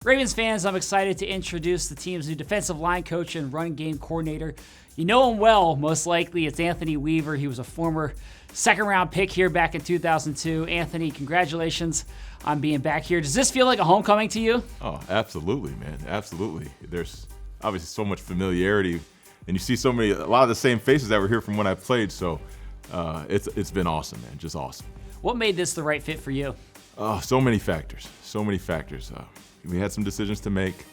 Ravens fans, I'm excited to introduce the team's new defensive line coach and run game coordinator. You know him well, most likely. It's Anthony Weaver. He was a former second-round pick here back in 2002. Anthony, congratulations on being back here. Does this feel like a homecoming to you? Oh, absolutely, man. Absolutely. There's obviously so much familiarity, and you see a lot of the same faces that were here from when I played, so it's been awesome, man. Just awesome. What made this the right fit for you? So many factors. We had some decisions to make,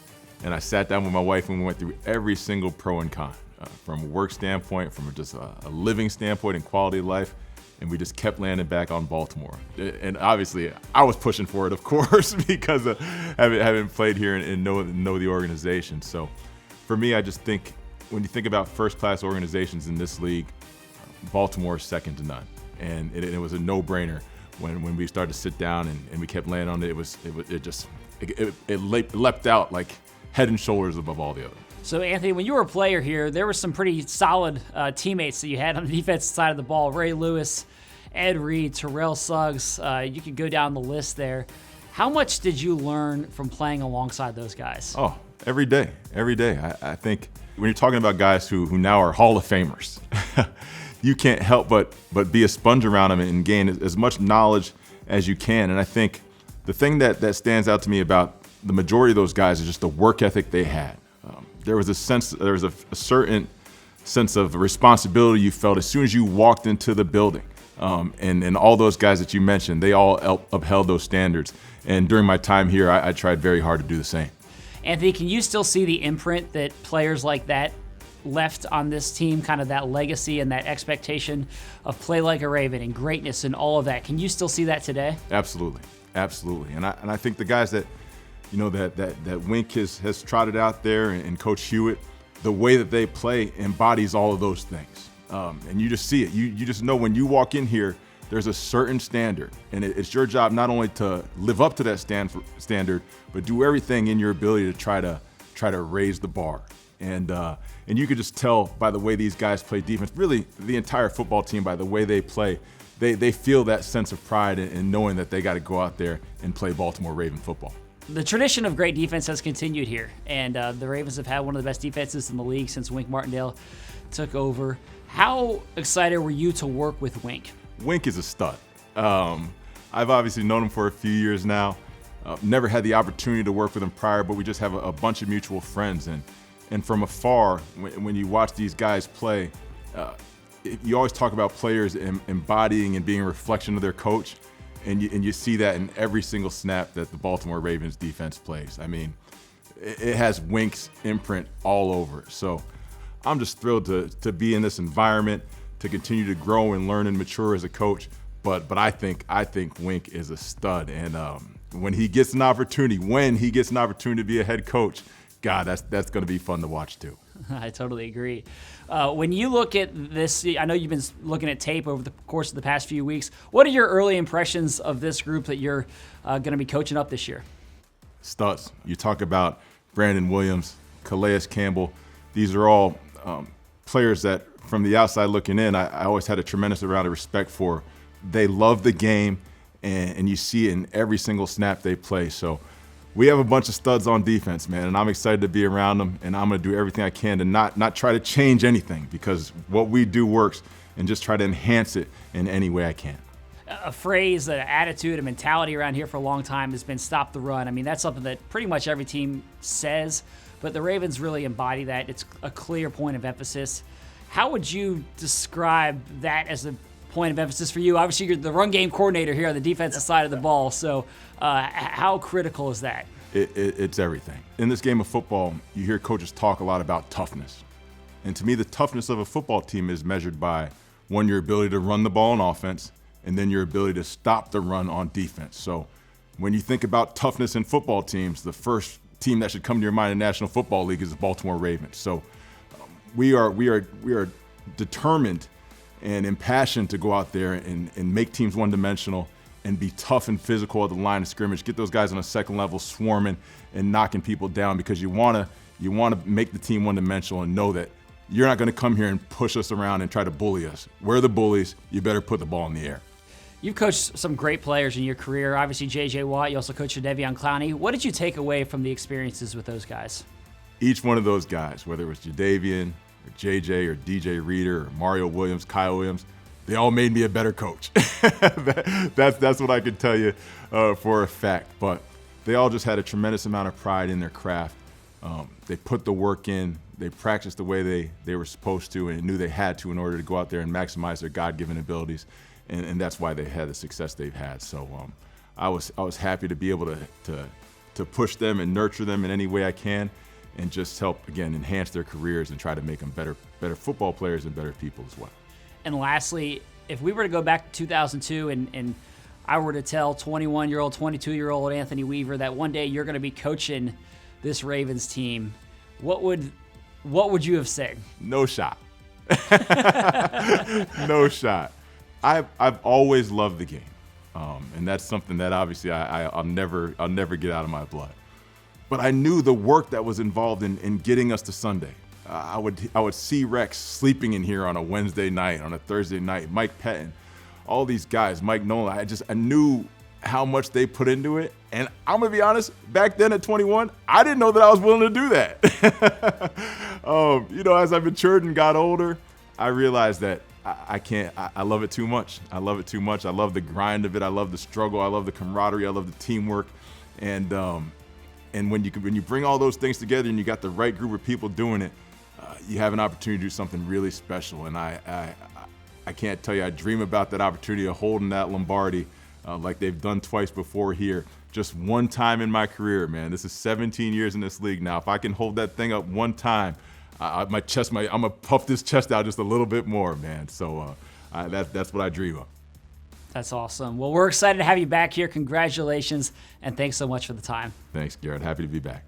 and I sat down with my wife and we went through every single pro and con, from a work standpoint, from just a living standpoint and quality of life, and we just kept landing back on Baltimore. And obviously, I was pushing for it, of course, because of having played here and know the organization. So for me, I just think when you think about first-class organizations in this league, Baltimore is second to none. And it was a no-brainer when we started to sit down and we kept landing on it. It leapt out like head and shoulders above all the others. So, Anthony, when you were a player here, there were some pretty solid teammates that you had on the defensive side of the ball. Ray Lewis, Ed Reed, Terrell Suggs. You could go down the list there. How much did you learn from playing alongside those guys? Oh, every day. I think when you're talking about guys who now are Hall of Famers, you can't help but be a sponge around them and gain as much knowledge as you can. And I think the thing that stands out to me about the majority of those guys is just the work ethic they had. There was a certain sense of responsibility you felt as soon as you walked into the building. And all those guys that you mentioned, they all upheld those standards. And during my time here, I tried very hard to do the same. Anthony, can you still see the imprint that players like that left on this team, kind of that legacy and that expectation of play like a Raven and greatness and all of that? Can you still see that today? Absolutely. And I think the guys that Wink has trotted out there and Coach Hewitt, the way that they play embodies all of those things. And you just see it. You just know when you walk in here, there's a certain standard, and it's your job not only to live up to that standard, but do everything in your ability to try to raise the bar. And you could just tell by the way these guys play defense, really the entire football team, by the way they play. They feel that sense of pride in knowing that they got to go out there and play Baltimore Raven football. The tradition of great defense has continued here, and the Ravens have had one of the best defenses in the league since Wink Martindale took over. How excited were you to work with Wink? Wink is a stud. I've obviously known him for a few years now. Never had the opportunity to work with him prior, but we just have a bunch of mutual friends. And from afar, when you watch these guys play, you always talk about players embodying and being a reflection of their coach, and you see that in every single snap that the Baltimore Ravens defense plays. I mean, it has Wink's imprint all over. So I'm just thrilled to be in this environment, to continue to grow and learn and mature as a coach. But I think Wink is a stud, and when he gets an opportunity to be a head coach, God, that's going to be fun to watch too. I totally agree. When you look at this, I know you've been looking at tape over the course of the past few weeks. What are your early impressions of this group that you're going to be coaching up this year? Studs. You talk about Brandon Williams, Calais Campbell. These are all players that, from the outside looking in, I always had a tremendous amount of respect for. They love the game, and you see it in every single snap they play. So we have a bunch of studs on defense, man, and I'm excited to be around them, and I'm going to do everything I can to not try to change anything, because what we do works, and just try to enhance it in any way I can. A phrase, an attitude, a mentality around here for a long time has been stop the run. I mean, that's something that pretty much every team says, but the Ravens really embody that. It's a clear point of emphasis. How would you describe that as a point of emphasis for you? Obviously, you're the run game coordinator here on the defensive side of the ball, so how critical is that? It's everything. In this game of football, you hear coaches talk a lot about toughness. And to me, the toughness of a football team is measured by, one, your ability to run the ball on offense, and then your ability to stop the run on defense. So when you think about toughness in football teams, the first team that should come to your mind in the National Football League is the Baltimore Ravens. So we are determined and impassioned to go out there and make teams one-dimensional and be tough and physical at the line of scrimmage, get those guys on a second level swarming and knocking people down, because you want to make the team one-dimensional and know that you're not going to come here and push us around and try to bully us. We're the bullies. You better put the ball in the air. You've coached some great players in your career. Obviously, J.J. Watt. You also coached Jadeveon Clowney. What did you take away from the experiences with those guys? Each one of those guys, whether it was Jadeveon or J.J. or D.J. Reader or Mario Williams, Kyle Williams, they all made me a better coach. That's what I can tell you for a fact. But they all just had a tremendous amount of pride in their craft. They put the work in. They practiced the way they were supposed to and knew they had to in order to go out there and maximize their God-given abilities. And that's why they had the success they've had. So I was happy to be able to push them and nurture them in any way I can, and just help, again, enhance their careers and try to make them better football players and better people as well. And lastly, if we were to go back to 2002 and I were to tell 21-year-old, 22-year-old Anthony Weaver that one day you're going to be coaching this Ravens team, what would you have said? No shot. No shot. I've always loved the game, and that's something that obviously I'll never get out of my blood. But I knew the work that was involved in getting us to Sunday. I would see Rex sleeping in here on a Wednesday night, on a Thursday night, Mike Pettin, all these guys, Mike Nolan. I knew how much they put into it. And I'm gonna be honest, back then at 21, I didn't know that I was willing to do that. As I matured and got older, I realized that I can't. I love it too much. I love it too much. I love the grind of it. I love the struggle. I love the camaraderie. I love the teamwork. And when you bring all those things together and you got the right group of people doing it, you have an opportunity to do something really special. And I can't tell you, I dream about that opportunity of holding that Lombardi like they've done twice before here. Just one time in my career, man. This is 17 years in this league now. If I can hold that thing up one time, I'm gonna puff this chest out just a little bit more, man. So that's what I dream of. That's awesome. Well, we're excited to have you back here. Congratulations, and thanks so much for the time. Thanks, Garrett. Happy to be back.